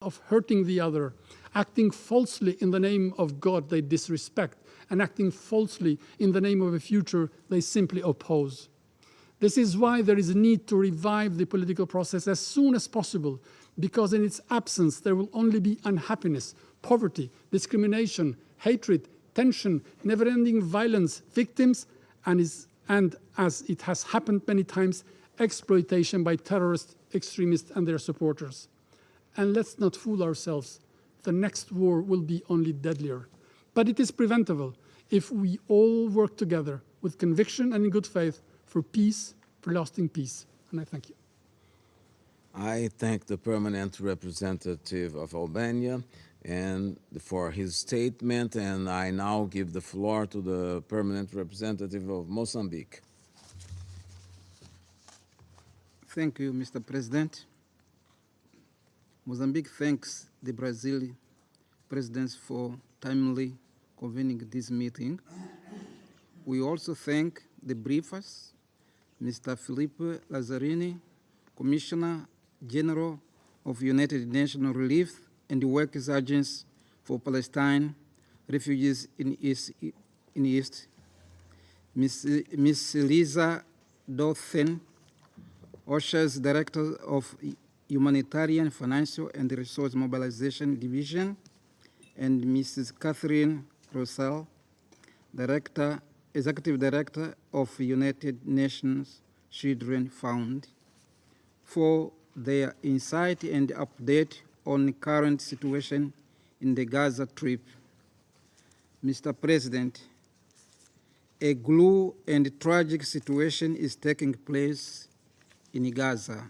of hurting the other, acting falsely in the name of God they disrespect, and acting falsely in the name of a future they simply oppose. This is why there is a need to revive the political process as soon as possible, because in its absence there will only be unhappiness, poverty, discrimination, hatred, tension, never-ending violence, victims, and as it has happened many times, exploitation by terrorist extremists and their supporters. And let's not fool ourselves, the next war will be only deadlier. But it is preventable if we all work together with conviction and in good faith for peace, for lasting peace. And I thank you. I thank the permanent representative of Albania and for his statement, and I now give the floor to the permanent representative of Mozambique. Thank you, Mr. President. Mozambique thanks the Brazilian presidents for timely convening this meeting. We also thank the briefers, Mr. Filipe Lazzarini, Commissioner General of United Nations Relief and the Workers' Agency for Palestine Refugees in East, Ms. Lisa Dothen, OSHA's Director of Humanitarian, Financial and Resource Mobilization Division, and Mrs. Catherine Rossell, Executive Director of United Nations Children Fund, for their insight and update on the current situation in the Gaza Strip. Mr. President, a glue and tragic situation is taking place in Gaza.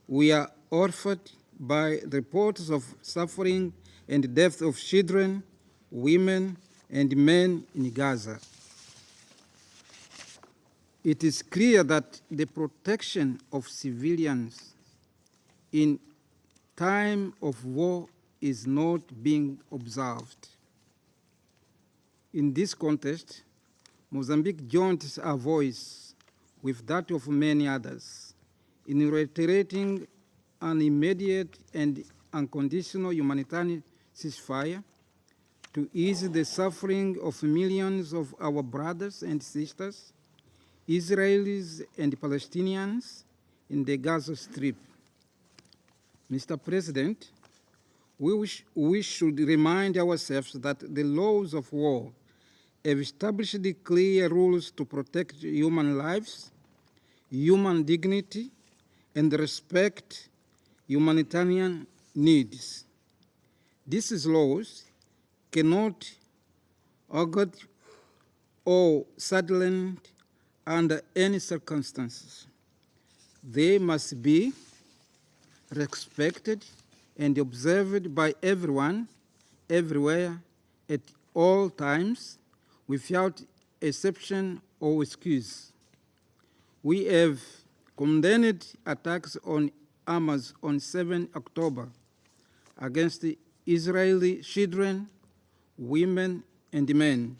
We are horrified by reports of suffering and death of children, women, and men in Gaza. It is clear that the protection of civilians in time of war is not being observed. In this context, Mozambique joins our voice with that of many others in reiterating an immediate and unconditional humanitarian ceasefire to ease the suffering of millions of our brothers and sisters, Israelis and Palestinians in the Gaza Strip. Mr. President, we should remind ourselves that the laws of war have established the clear rules to protect human lives, human dignity, and respect humanitarian needs. These laws cannot augured or sidelined under any circumstances. They must be respected and observed by everyone, everywhere, at all times, without exception or excuse. We have condemned attacks on Hamas on 7 October against the Israeli children, women, and men.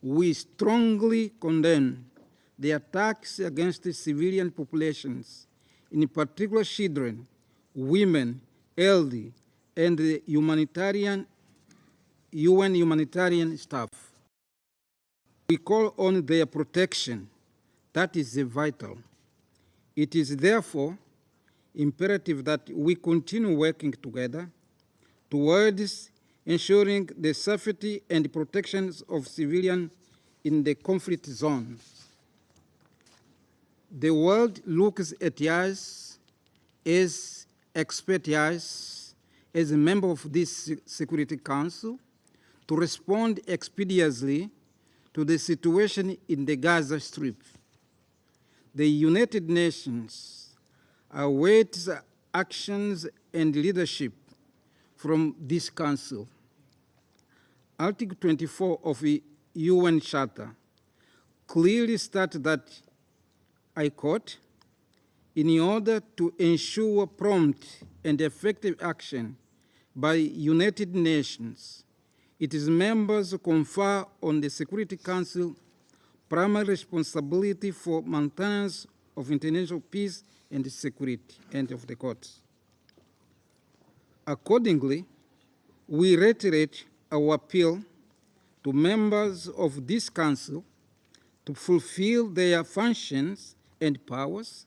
We strongly condemn the attacks against the civilian populations, in particular children, women, elderly, and the UN humanitarian staff. We call on their protection. That is vital. It is therefore imperative that we continue working together towards ensuring the safety and protections of civilians in the conflict zones. The world looks at us as experts, as a member of this Security Council, to respond expeditiously to the situation in the Gaza Strip. The United Nations awaits actions and leadership from this Council. Article 24 of the UN Charter clearly states that, I quote, in order to ensure prompt and effective action by United Nations, its members confer on the Security Council primary responsibility for maintenance of international peace and security, end of the quote. Accordingly, we reiterate our appeal to members of this Council to fulfill their functions and powers,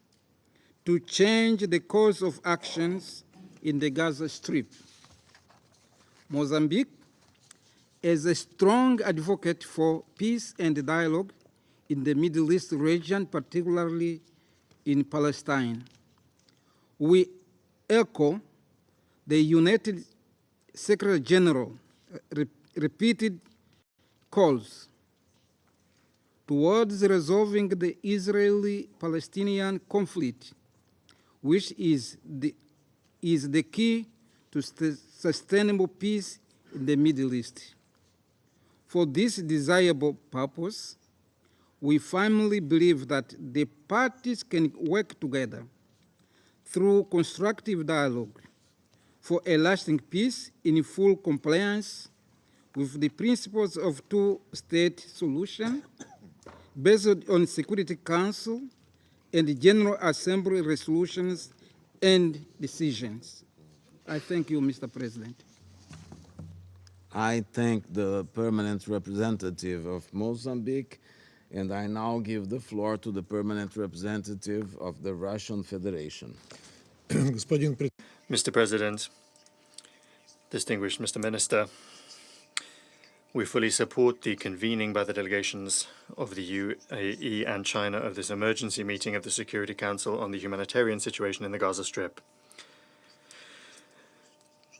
to change the course of actions in the Gaza Strip. Mozambique, as a strong advocate for peace and dialogue in the Middle East region, particularly in Palestine, we echo the United Secretary General repeated calls towards resolving the Israeli-Palestinian conflict, which is the key to sustainable peace in the Middle East. For this desirable purpose, we firmly believe that the parties can work together through constructive dialogue for a lasting peace in full compliance with the principles of two-state solution based on Security Council and General Assembly resolutions and decisions. I thank you, Mr. President. I thank the permanent representative of Mozambique, and I now give the floor to the permanent representative of the Russian Federation. Mr. President, distinguished Mr. Minister, we fully support the convening by the delegations of the UAE and China of this emergency meeting of the Security Council on the humanitarian situation in the Gaza Strip.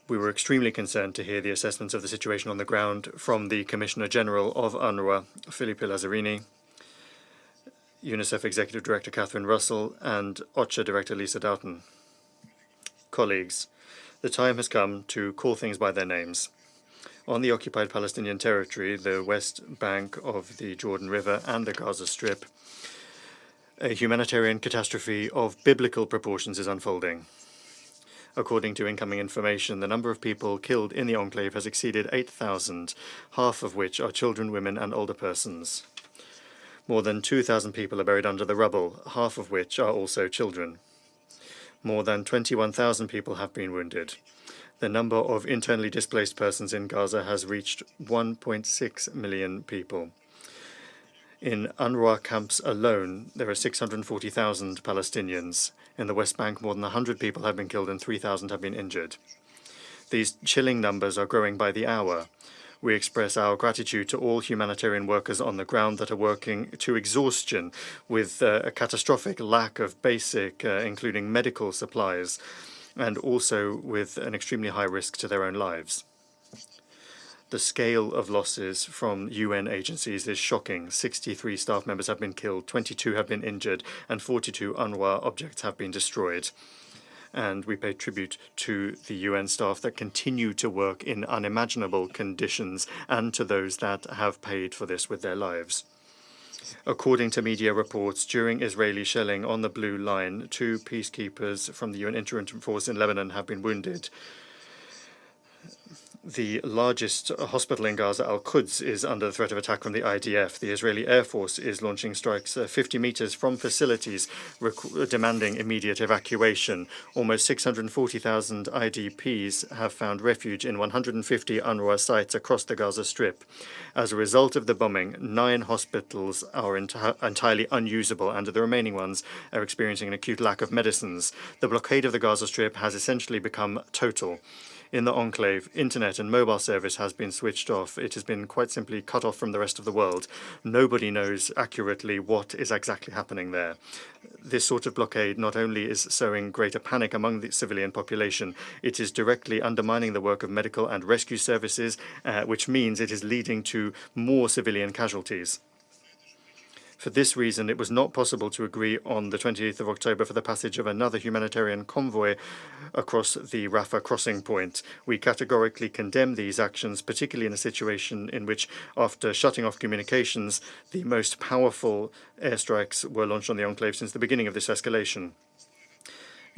We were extremely concerned to hear the assessments of the situation on the ground from the Commissioner General of UNRWA, Filippo Lazzarini, UNICEF Executive Director Catherine Russell, and OCHA Director Lisa Doughton. Colleagues, the time has come to call things by their names. On the occupied Palestinian territory, the West Bank of the Jordan River and the Gaza Strip, a humanitarian catastrophe of biblical proportions is unfolding. According to incoming information, the number of people killed in the enclave has exceeded 8,000, half of which are children, women, and older persons. More than 2,000 people are buried under the rubble, half of which are also children. More than 21,000 people have been wounded. The number of internally displaced persons in Gaza has reached 1.6 million people. In UNRWA camps alone, there are 640,000 Palestinians. In the West Bank, more than 100 people have been killed and 3,000 have been injured. These chilling numbers are growing by the hour. We express our gratitude to all humanitarian workers on the ground that are working to exhaustion with a catastrophic lack of basic, including medical supplies, and also with an extremely high risk to their own lives. The scale of losses from UN agencies is shocking. 63 staff members have been killed, 22 have been injured, and 42 UNRWA objects have been destroyed. And we pay tribute to the UN staff that continue to work in unimaginable conditions and to those that have paid for this with their lives. According to media reports, during Israeli shelling on the Blue Line, 2 peacekeepers from the UN Interim Force in Lebanon have been wounded. The largest hospital in Gaza, Al-Quds, is under the threat of attack from the IDF. The Israeli Air Force is launching strikes 50 meters from facilities, demanding immediate evacuation. Almost 640,000 IDPs have found refuge in 150 UNRWA sites across the Gaza Strip. As a result of the bombing, 9 hospitals are entirely unusable, and the remaining ones are experiencing an acute lack of medicines. The blockade of the Gaza Strip has essentially become total. In the enclave, internet and mobile service has been switched off. It has been quite simply cut off from the rest of the world. Nobody knows accurately what is exactly happening there. This sort of blockade not only is sowing greater panic among the civilian population, it is directly undermining the work of medical and rescue services, which means it is leading to more civilian casualties. For this reason, it was not possible to agree on the 28th of October for the passage of another humanitarian convoy across the Rafah crossing point. We categorically condemn these actions, particularly in a situation in which, after shutting off communications, the most powerful airstrikes were launched on the enclave since the beginning of this escalation.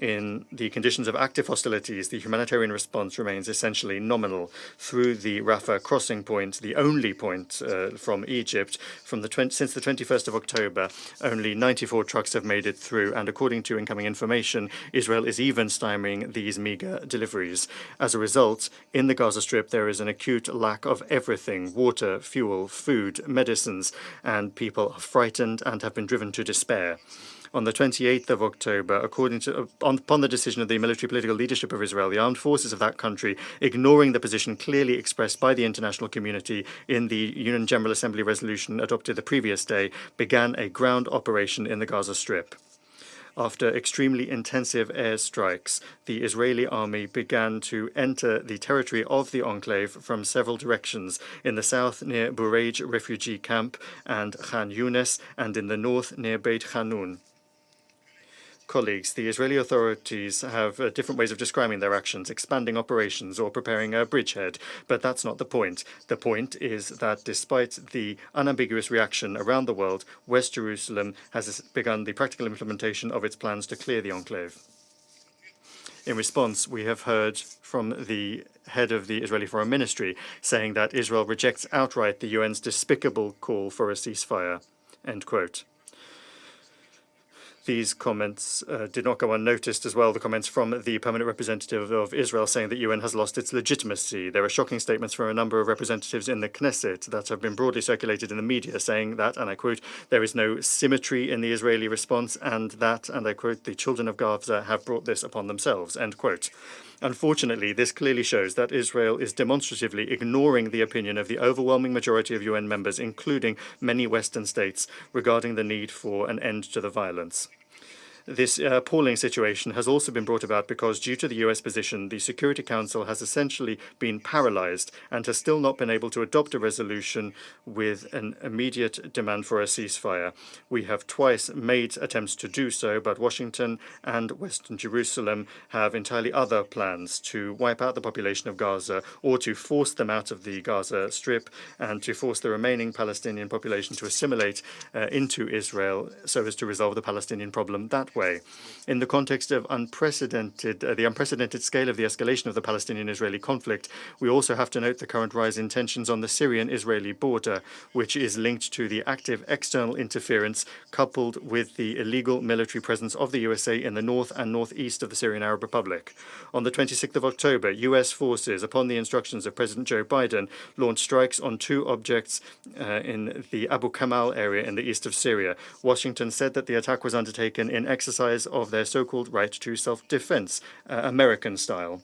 In the conditions of active hostilities, the humanitarian response remains essentially nominal. Through the Rafah crossing point, the only point from Egypt, since the 21st of October, only 94 trucks have made it through, and according to incoming information, Israel is even stymieing these meager deliveries. As a result, in the Gaza Strip, there is an acute lack of everything: water, fuel, food, medicines, and people are frightened and have been driven to despair. On the 28th of October, upon the decision of the military political leadership of Israel, the armed forces of that country, ignoring the position clearly expressed by the international community in the UN General Assembly resolution adopted the previous day, began a ground operation in the Gaza Strip. After extremely intensive airstrikes, the Israeli army began to enter the territory of the enclave from several directions: in the south near Bureij refugee camp and Khan Yunis, and in the north near Beit Hanun. Colleagues, the Israeli authorities have different ways of describing their actions: expanding operations or preparing a bridgehead. But that's not the point. The point is that despite the unambiguous reaction around the world, West Jerusalem has begun the practical implementation of its plans to clear the enclave. In response, we have heard from the head of the Israeli Foreign Ministry saying that Israel rejects outright the UN's despicable call for a ceasefire. End quote. These comments did not go unnoticed as well, the comments from the permanent representative of Israel saying that UN has lost its legitimacy. There are shocking statements from a number of representatives in the Knesset that have been broadly circulated in the media saying that, and I quote, there is no symmetry in the Israeli response, and that, and I quote, the children of Gaza have brought this upon themselves, end quote. Unfortunately, this clearly shows that Israel is demonstratively ignoring the opinion of the overwhelming majority of UN members, including many Western states, regarding the need for an end to the violence. This appalling situation has also been brought about because, due to the US position, the Security Council has essentially been paralyzed and has still not been able to adopt a resolution with an immediate demand for a ceasefire. We have twice made attempts to do so, but Washington and Western Jerusalem have entirely other plans: to wipe out the population of Gaza, or to force them out of the Gaza Strip, and to force the remaining Palestinian population to assimilate into Israel so as to resolve the Palestinian problem that way. In the context of the unprecedented scale of the escalation of the Palestinian-Israeli conflict, we also have to note the current rise in tensions on the Syrian-Israeli border, which is linked to the active external interference coupled with the illegal military presence of the USA in the north and northeast of the Syrian Arab Republic. On the 26th of October, US forces, upon the instructions of President Joe Biden, launched strikes on two objects in the Abu Kamal area in the east of Syria. Washington said that the attack was undertaken in exercise of their so-called right to self-defense, American style.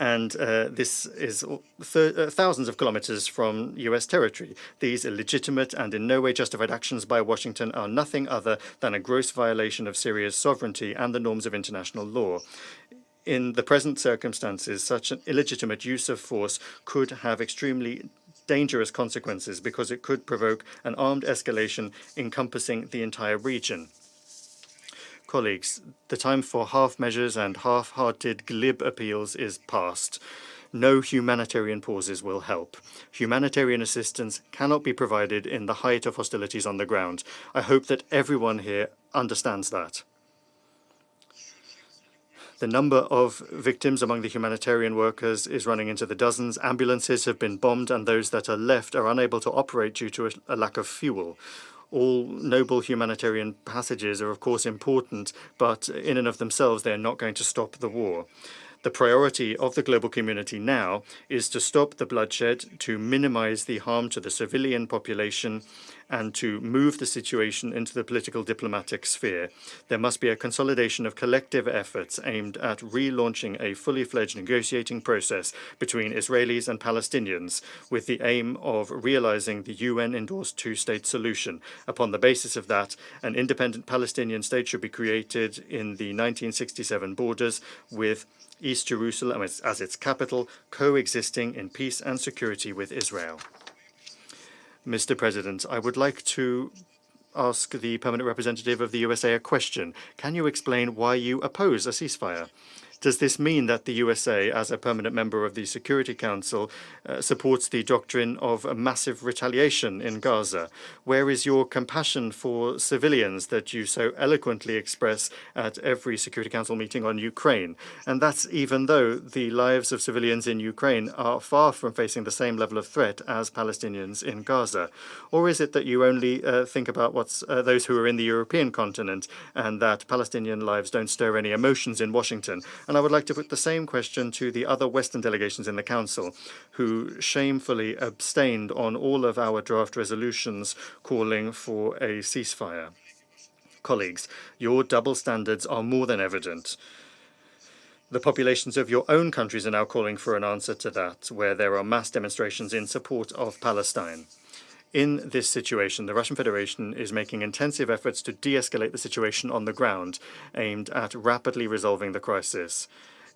And this is thousands of kilometers from U.S. territory. These illegitimate and in no way justified actions by Washington are nothing other than a gross violation of Syria's sovereignty and the norms of international law. In the present circumstances, such an illegitimate use of force could have extremely dangerous consequences because it could provoke an armed escalation encompassing the entire region. Colleagues, the time for half measures and half-hearted glib appeals is past. No humanitarian pauses will help. Humanitarian assistance cannot be provided in the height of hostilities on the ground. I hope that everyone here understands that. The number of victims among the humanitarian workers is running into the dozens. Ambulances have been bombed, and those that are left are unable to operate due to a lack of fuel. All noble humanitarian passages are, of course, important, but in and of themselves, they are not going to stop the war. The priority of the global community now is to stop the bloodshed, to minimize the harm to the civilian population, and to move the situation into the political diplomatic sphere. There must be a consolidation of collective efforts aimed at relaunching a fully fledged negotiating process between Israelis and Palestinians, with the aim of realizing the UN-endorsed two-state solution. Upon the basis of that, an independent Palestinian state should be created in the 1967 borders, with East Jerusalem as its capital, coexisting in peace and security with Israel. Mr. President, I would like to ask the permanent representative of the USA a question. Can you explain why you oppose a ceasefire? Does this mean that the USA, as a permanent member of the Security Council, supports the doctrine of a massive retaliation in Gaza? Where is your compassion for civilians that you so eloquently express at every Security Council meeting on Ukraine? And that's even though the lives of civilians in Ukraine are far from facing the same level of threat as Palestinians in Gaza. Or is it that you only think about those who are in the European continent, and that Palestinian lives don't stir any emotions in Washington? And I would like to put the same question to the other Western delegations in the Council, who shamefully abstained on all of our draft resolutions calling for a ceasefire. Colleagues, your double standards are more than evident. The populations of your own countries are now calling for an answer to that, where there are mass demonstrations in support of Palestine. In this situation, the Russian Federation is making intensive efforts to de-escalate the situation on the ground, aimed at rapidly resolving the crisis.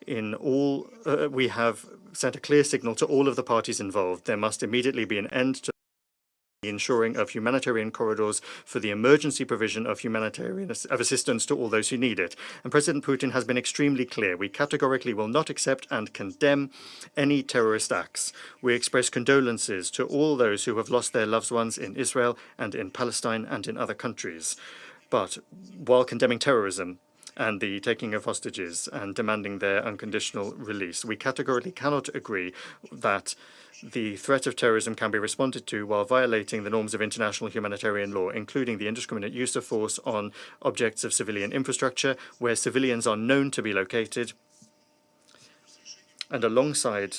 We have sent a clear signal to all of the parties involved. There must immediately be an end to the ensuring of humanitarian corridors for the emergency provision of humanitarian assistance to all those who need it. And President Putin has been extremely clear. We categorically will not accept and condemn any terrorist acts. We express condolences to all those who have lost their loved ones in Israel and in Palestine and in other countries. But while condemning terrorism and the taking of hostages and demanding their unconditional release, we categorically cannot agree that the threat of terrorism can be responded to while violating the norms of international humanitarian law, including the indiscriminate use of force on objects of civilian infrastructure where civilians are known to be located, and alongside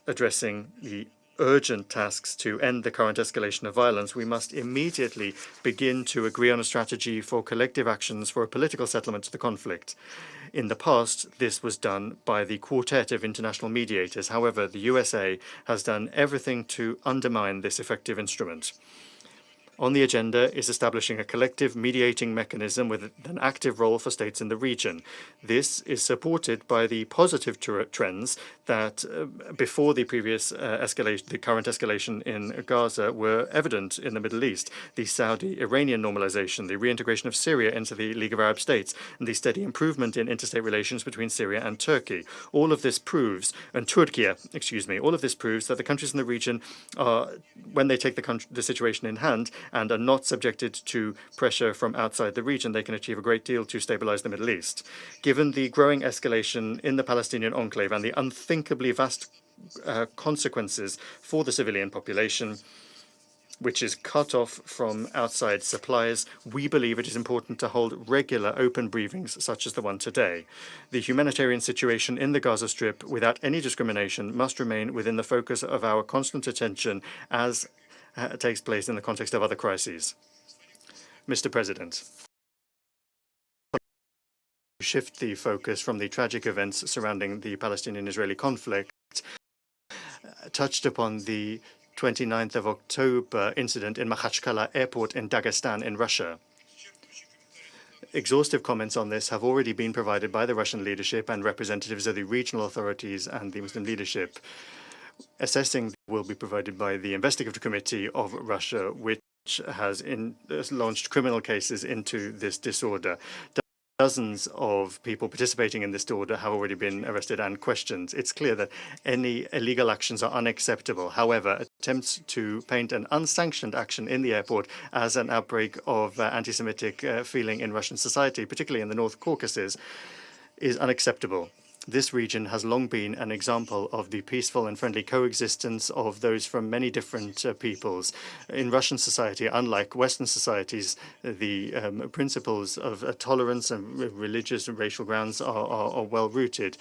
addressing the urgent tasks to end the current escalation of violence, we must immediately begin to agree on a strategy for collective actions for a political settlement to the conflict. In the past, this was done by the quartet of international mediators. However, the USA has done everything to undermine this effective instrument. On the agenda is establishing a collective mediating mechanism with an active role for states in the region. This is supported by the positive trends that before the previous the current escalation in Gaza were evident in the Middle East. The Saudi-Iranian normalization, the reintegration of Syria into the League of Arab States, and the steady improvement in interstate relations between Syria and Turkey. All of this proves, all of this proves that the countries in the region are, when they take the situation in hand, and are not subjected to pressure from outside the region, they can achieve a great deal to stabilize the Middle East. Given the growing escalation in the Palestinian enclave and the unthinkably vast consequences for the civilian population, which is cut off from outside supplies, we believe it is important to hold regular open briefings such as the one today. The humanitarian situation in the Gaza Strip, without any discrimination, must remain within the focus of our constant attention as takes place in the context of other crises. Mr. President, shift the focus from the tragic events surrounding the Palestinian-Israeli conflict, touched upon the 29th of October incident in Makhachkala airport in Dagestan in Russia. Exhaustive comments on this have already been provided by the Russian leadership and representatives of the regional authorities and the Muslim leadership. Assessing will be provided by the Investigative Committee of Russia, which has launched criminal cases into this disorder. Dozens of people participating in this disorder have already been arrested and questioned. It's clear that any illegal actions are unacceptable. However, attempts to paint an unsanctioned action in the airport as an outbreak of anti-Semitic feeling in Russian society, particularly in the North Caucasus, is unacceptable. This region has long been an example of the peaceful and friendly coexistence of those from many different peoples. In Russian society, unlike Western societies, the principles of tolerance and religious and racial grounds are well-rooted.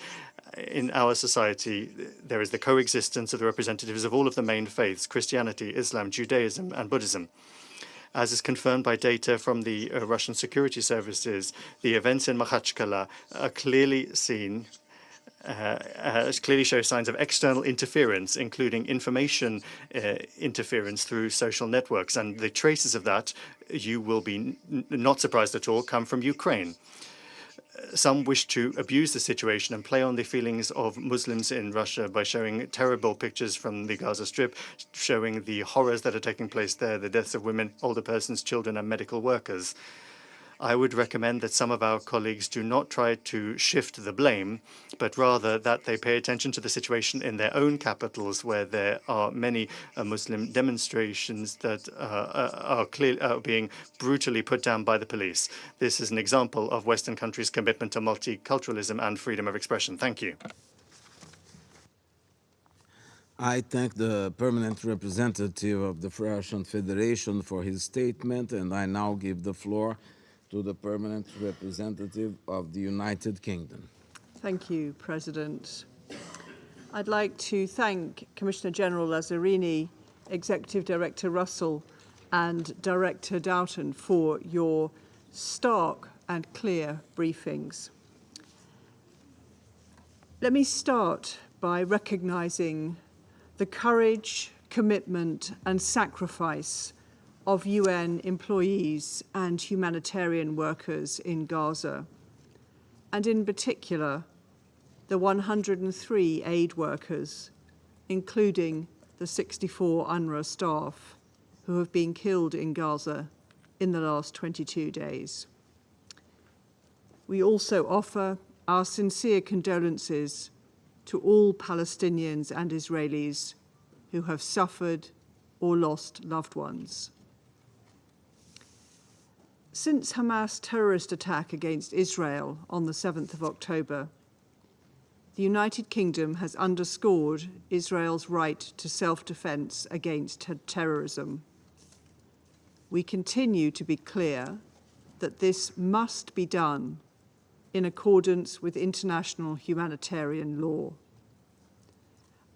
In our society, there is the coexistence of the representatives of all of the main faiths: Christianity, Islam, Judaism, and Buddhism. As is confirmed by data from the Russian security services, the events in Makhachkala are clearly clearly show signs of external interference, including information interference through social networks. And the traces of that, you will be not surprised at all, come from Ukraine. Some wish to abuse the situation and play on the feelings of Muslims in Russia by showing terrible pictures from the Gaza Strip, showing the horrors that are taking place there, the deaths of women, older persons, children, and medical workers. I would recommend that some of our colleagues do not try to shift the blame, but rather that they pay attention to the situation in their own capitals, where there are many Muslim demonstrations that are being brutally put down by the police. This is an example of Western countries' commitment to multiculturalism and freedom of expression. Thank you. I thank the permanent representative of the Russian Federation for his statement, and I now give the floor to the permanent representative of the United Kingdom. Thank you, President. I'd like to thank Commissioner General Lazzarini, Executive Director Russell, and Director Doughton for your stark and clear briefings. Let me start by recognizing the courage, commitment, and sacrifice of UN employees and humanitarian workers in Gaza, and in particular, the 103 aid workers, including the 64 UNRWA staff who have been killed in Gaza in the last 22 days. We also offer our sincere condolences to all Palestinians and Israelis who have suffered or lost loved ones. Since Hamas' terrorist attack against Israel on the 7th of October, the United Kingdom has underscored Israel's right to self-defense against terrorism. We continue to be clear that this must be done in accordance with international humanitarian law.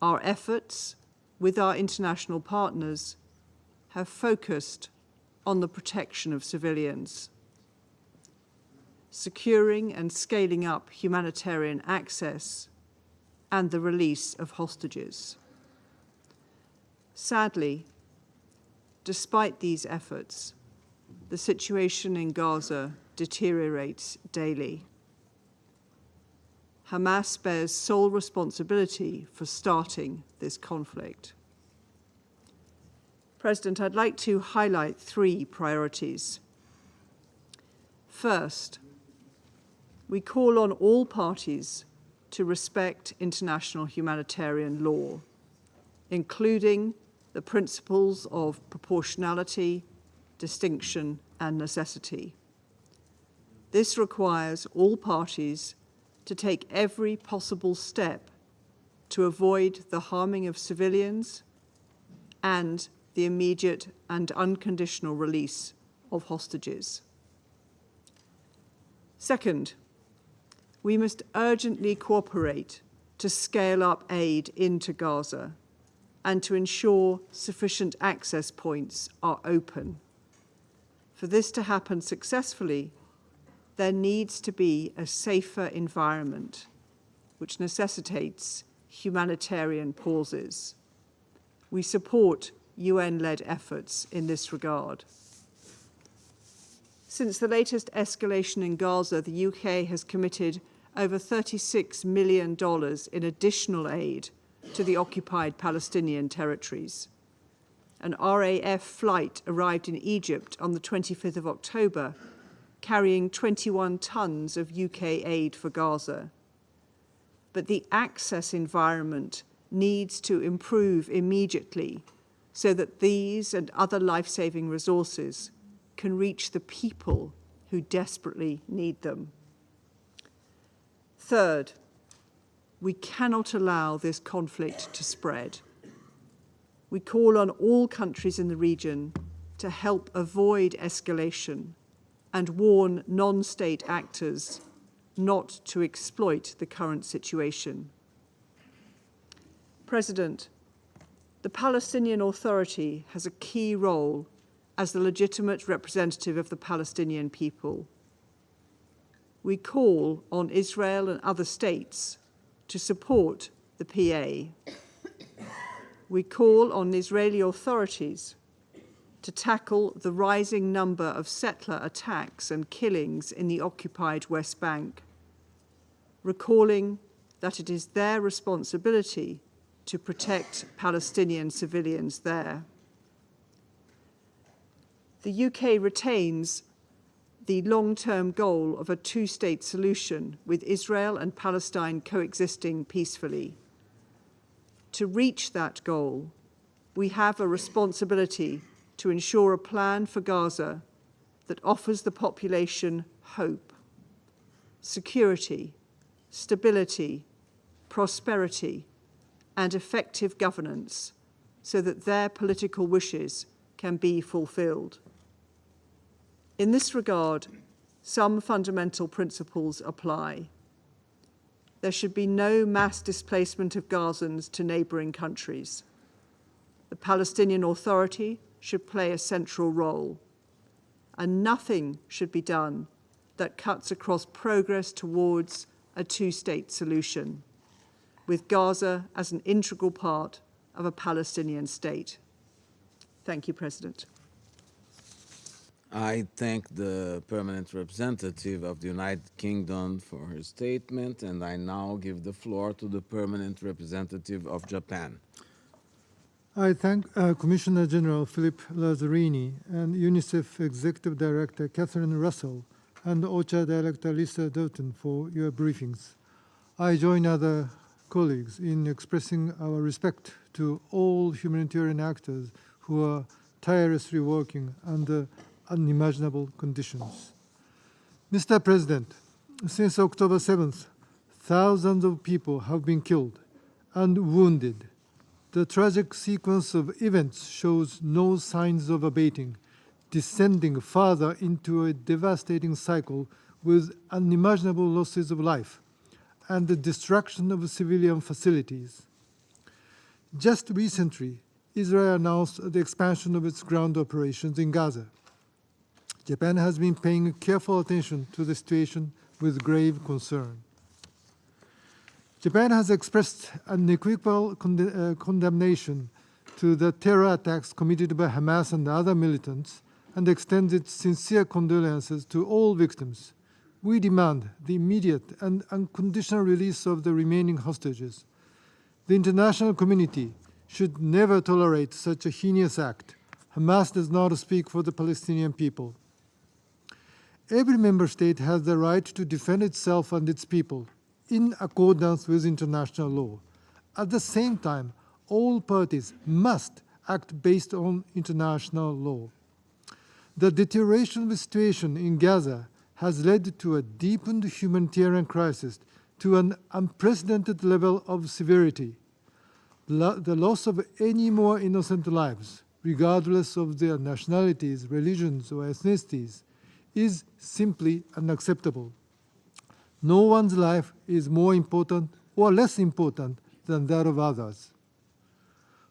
Our efforts with our international partners have focused on the protection of civilians, securing and scaling up humanitarian access, and the release of hostages. Sadly, despite these efforts, the situation in Gaza deteriorates daily. Hamas bears sole responsibility for starting this conflict. President, I'd like to highlight 3 priorities. First, we call on all parties to respect international humanitarian law, including the principles of proportionality, distinction, and necessity. This requires all parties to take every possible step to avoid the harming of civilians and the immediate and unconditional release of hostages. Second, we must urgently cooperate to scale up aid into Gaza and to ensure sufficient access points are open. For this to happen successfully, there needs to be a safer environment, which necessitates humanitarian pauses. We support UN-led efforts in this regard. Since the latest escalation in Gaza, the UK has committed over $36 million in additional aid to the occupied Palestinian territories. An RAF flight arrived in Egypt on the 25th of October, carrying 21 tons of UK aid for Gaza. But the access environment needs to improve immediately so that these and other life-saving resources can reach the people who desperately need them. Third, we cannot allow this conflict to spread. We call on all countries in the region to help avoid escalation and warn non-state actors not to exploit the current situation. President, the Palestinian Authority has a key role as the legitimate representative of the Palestinian people. We call on Israel and other states to support the PA. We call on Israeli authorities to tackle the rising number of settler attacks and killings in the occupied West Bank, recalling that it is their responsibility to protect Palestinian civilians there. The UK retains the long-term goal of a two-state solution with Israel and Palestine coexisting peacefully. To reach that goal, we have a responsibility to ensure a plan for Gaza that offers the population hope, security, stability, prosperity, and effective governance so that their political wishes can be fulfilled. In this regard, some fundamental principles apply. There should be no mass displacement of Gazans to neighbouring countries. The Palestinian Authority should play a central role, and nothing should be done that cuts across progress towards a two-state solution, with Gaza as an integral part of a Palestinian state. Thank you, President. I thank the permanent representative of the United Kingdom for her statement, and I now give the floor to the permanent representative of Japan. I thank Commissioner General Philip Lazzarini and UNICEF Executive Director Catherine Russell and OCHA Director Lisa Doughton for your briefings. I join other colleagues in expressing our respect to all humanitarian actors who are tirelessly working under unimaginable conditions. Mr. President, since October 7th, thousands of people have been killed and wounded. The tragic sequence of events shows no signs of abating, descending further into a devastating cycle with unimaginable losses of life and the destruction of civilian facilities. Just recently, Israel announced the expansion of its ground operations in Gaza. Japan has been paying careful attention to the situation with grave concern. Japan has expressed unequivocal condemnation to the terror attacks committed by Hamas and other militants and extends its sincere condolences to all victims. We demand the immediate and unconditional release of the remaining hostages. The international community should never tolerate such a heinous act. Hamas does not speak for the Palestinian people. Every member state has the right to defend itself and its people in accordance with international law. At the same time, all parties must act based on international law. The deterioration of the situation in Gaza has led to a deepened humanitarian crisis to an unprecedented level of severity. The loss of any more innocent lives, regardless of their nationalities, religions, or ethnicities, is simply unacceptable. No one's life is more important or less important than that of others.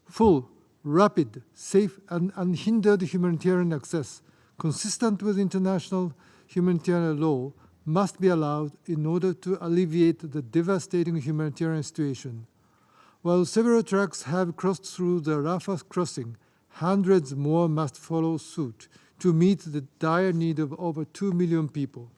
Full, rapid, safe, and unhindered humanitarian access, consistent with international humanitarian law, must be allowed in order to alleviate the devastating humanitarian situation. While several trucks have crossed through the Rafah crossing, hundreds more must follow suit to meet the dire need of over 2 million people.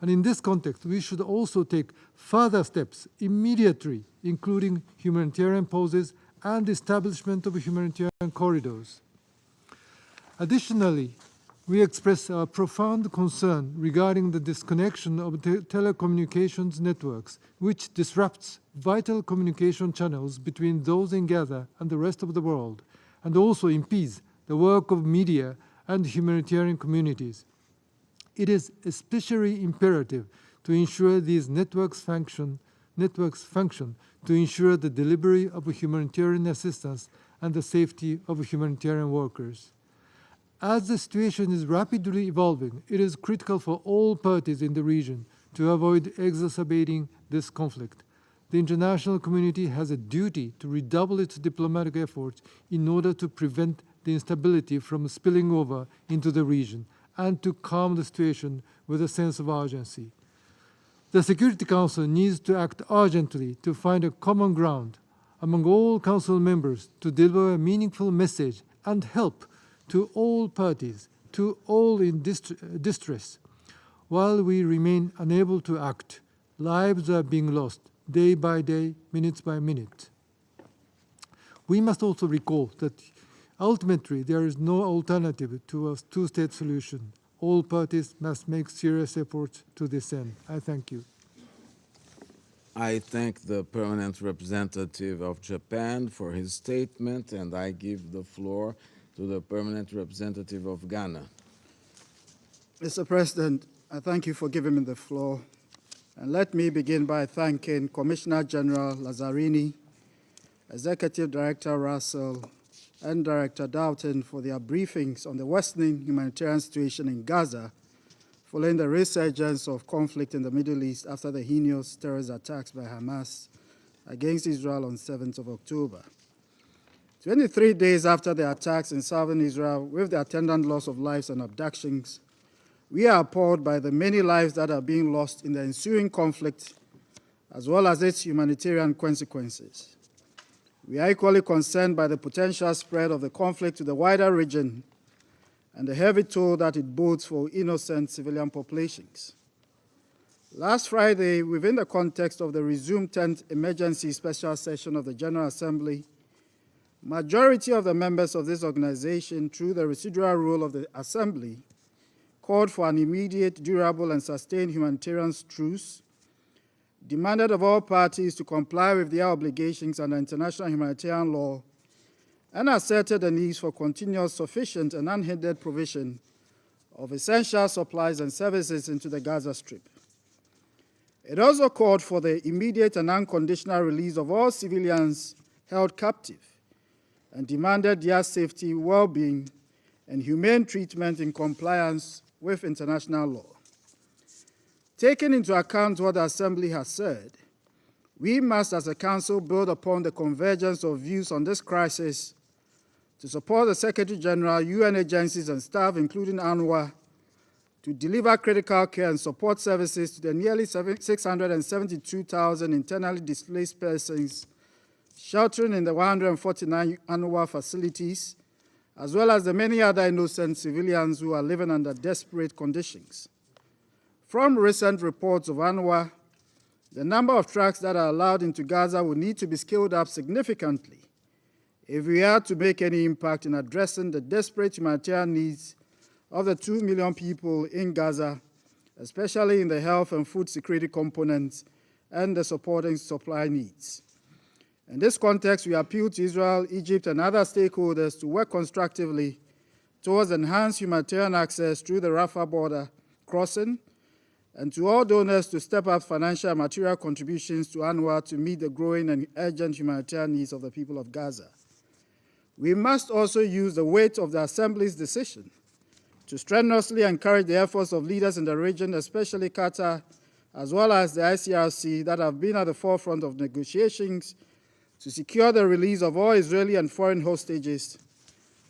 And in this context, we should also take further steps immediately, including humanitarian pauses and establishment of humanitarian corridors. Additionally, we express our profound concern regarding the disconnection of the telecommunications networks, which disrupts vital communication channels between those in Gaza and the rest of the world, and also impedes the work of media and humanitarian communities. It is especially imperative to ensure these networks function to ensure the delivery of humanitarian assistance and the safety of humanitarian workers. As the situation is rapidly evolving, it is critical for all parties in the region to avoid exacerbating this conflict. The international community has a duty to redouble its diplomatic efforts in order to prevent the instability from spilling over into the region and to calm the situation with a sense of urgency. The Security Council needs to act urgently to find a common ground among all Council members to deliver a meaningful message and help to all parties, to all in distress. While we remain unable to act, lives are being lost day by day, minute by minute. We must also recall that ultimately there is no alternative to a two-state solution. All parties must make serious efforts to this end. I thank you. I thank the permanent representative of Japan for his statement, and I give the floor to the permanent representative of Ghana. Mr. President, I thank you for giving me the floor. And let me begin by thanking Commissioner General Lazzarini, Executive Director Russell, and Director Doughton for their briefings on the worsening humanitarian situation in Gaza following the resurgence of conflict in the Middle East after the heinous terrorist attacks by Hamas against Israel on 7th of October. 23 days after the attacks in southern Israel, with the attendant loss of lives and abductions, we are appalled by the many lives that are being lost in the ensuing conflict, as well as its humanitarian consequences. We are equally concerned by the potential spread of the conflict to the wider region and the heavy toll that it bodes for innocent civilian populations. Last Friday, within the context of the resumed 10th Emergency Special Session of the General Assembly, majority of the members of this organization, through the residual rule of the Assembly, called for an immediate, durable, and sustained humanitarian truce, demanded of all parties to comply with their obligations under international humanitarian law, and asserted the need for continuous, sufficient, and unhindered provision of essential supplies and services into the Gaza Strip. It also called for the immediate and unconditional release of all civilians held captive and demanded their safety, well-being, and humane treatment in compliance with international law. Taking into account what the Assembly has said, we must, as a Council, build upon the convergence of views on this crisis to support the Secretary General, UN agencies, and staff, including UNRWA, to deliver critical care and support services to the nearly 672,000 internally displaced persons sheltering in the 149 UNRWA facilities, as well as the many other innocent civilians who are living under desperate conditions. From recent reports of UNRWA, the number of trucks that are allowed into Gaza will need to be scaled up significantly if we are to make any impact in addressing the desperate humanitarian needs of the 2 million people in Gaza, especially in the health and food security components and the supporting supply needs. In this context, we appeal to Israel, Egypt, and other stakeholders to work constructively towards enhanced humanitarian access through the Rafah border crossing, and to all donors to step up financial and material contributions to UNRWA to meet the growing and urgent humanitarian needs of the people of Gaza. We must also use the weight of the Assembly's decision to strenuously encourage the efforts of leaders in the region, especially Qatar, as well as the ICRC, that have been at the forefront of negotiations to secure the release of all Israeli and foreign hostages,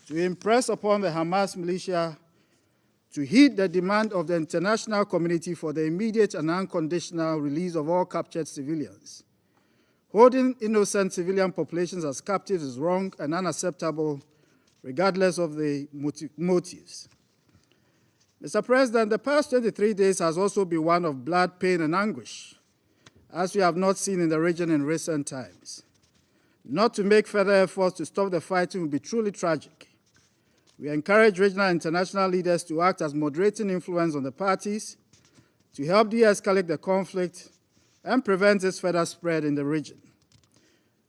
to impress upon the Hamas militia to heed the demand of the international community for the immediate and unconditional release of all captured civilians. Holding innocent civilian populations as captives is wrong and unacceptable, regardless of the motives. Mr. President, the past 23 days has also been one of blood, pain, and anguish, as we have not seen in the region in recent times. Not to make further efforts to stop the fighting would be truly tragic. We encourage regional and international leaders to act as moderating influence on the parties, to help de-escalate the conflict and prevent its further spread in the region.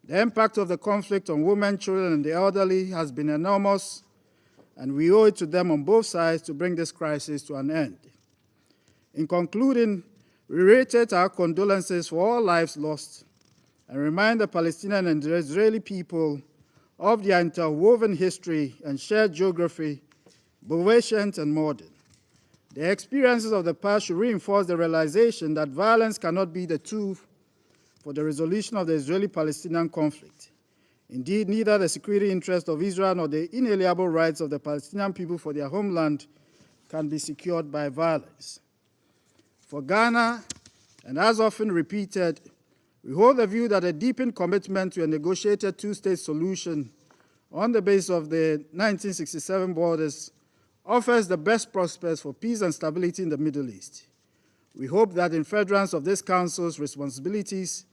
The impact of the conflict on women, children, and the elderly has been enormous, and we owe it to them on both sides to bring this crisis to an end. In concluding, we reiterate our condolences for all lives lost and remind the Palestinian and the Israeli people of their interwoven history and shared geography, both ancient and modern. The experiences of the past should reinforce the realization that violence cannot be the tool for the resolution of the Israeli-Palestinian conflict. Indeed, neither the security interests of Israel nor the inalienable rights of the Palestinian people for their homeland can be secured by violence. For Ghana, and as often repeated, we hold the view that a deepened commitment to a negotiated two-state solution on the basis of the 1967 borders offers the best prospects for peace and stability in the Middle East. We hope that in furtherance of this Council's responsibilities,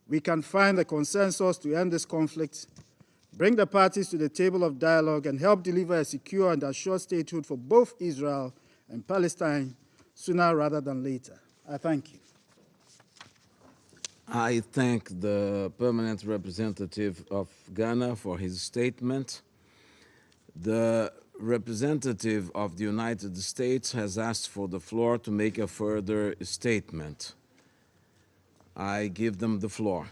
we can find a consensus to end this conflict, bring the parties to the table of dialogue, and help deliver a secure and assured statehood for both Israel and Palestine sooner rather than later. I thank you. I thank the permanent representative of Ghana for his statement. The representative of the United States has asked for the floor to make a further statement. I give them the floor.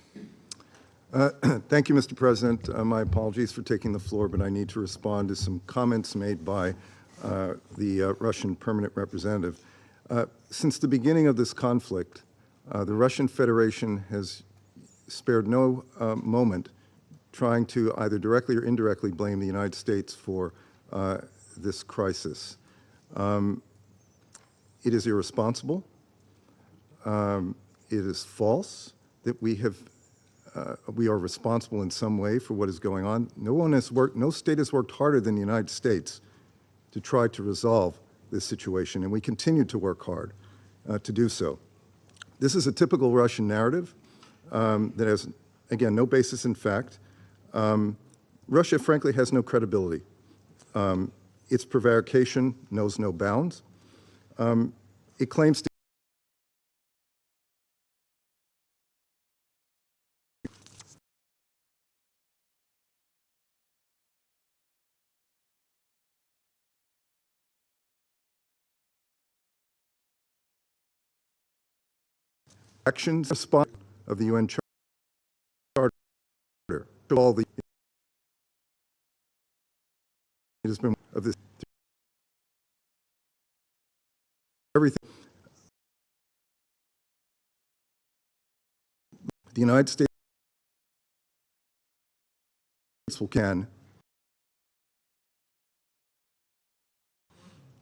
Thank you, Mr. President. My apologies for taking the floor, but I need to respond to some comments made by the Russian permanent representative. Since the beginning of this conflict, the Russian Federation has spared no moment trying to either directly or indirectly blame the United States for this crisis. It is irresponsible. It is false that we are responsible in some way for what is going on. No state has worked harder than the United States to try to resolve this situation, and we continue to work hard to do so. This is a typical Russian narrative that has, again, no basis in fact. Russia, frankly, has no credibility. Its prevarication knows no bounds. It claims to actions respond of the UN Charter. All the it has been of this everything. The United States will can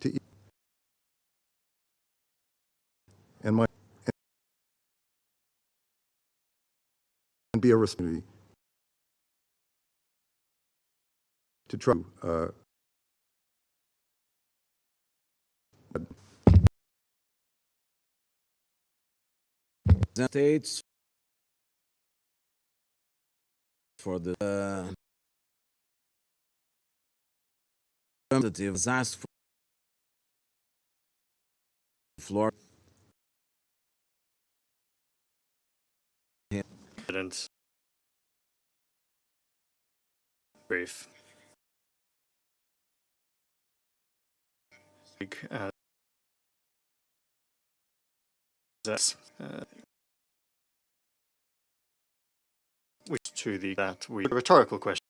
to and my and be a responsibility to try States for the representatives asked for the floor. President. Brief. To the rhetorical question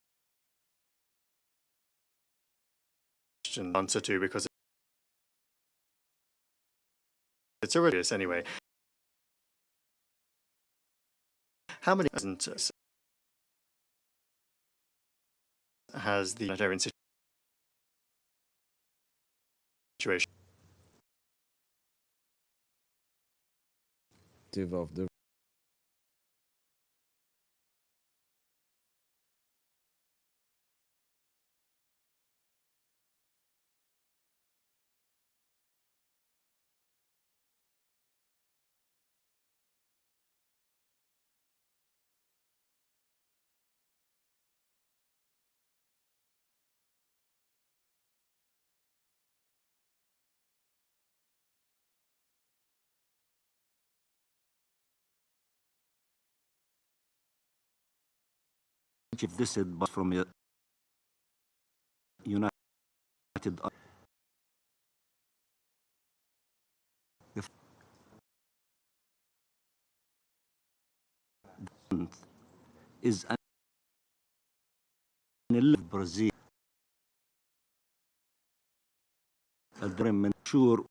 answer to, because it's already anyway. How many has the humanitarian situation of the visited from United is an Brazil agreement sure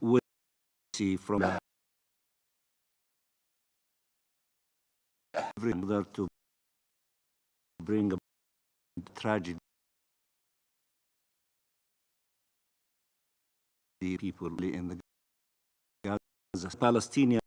will see from every other to bring a tragedy the people in the Gaza Palestinian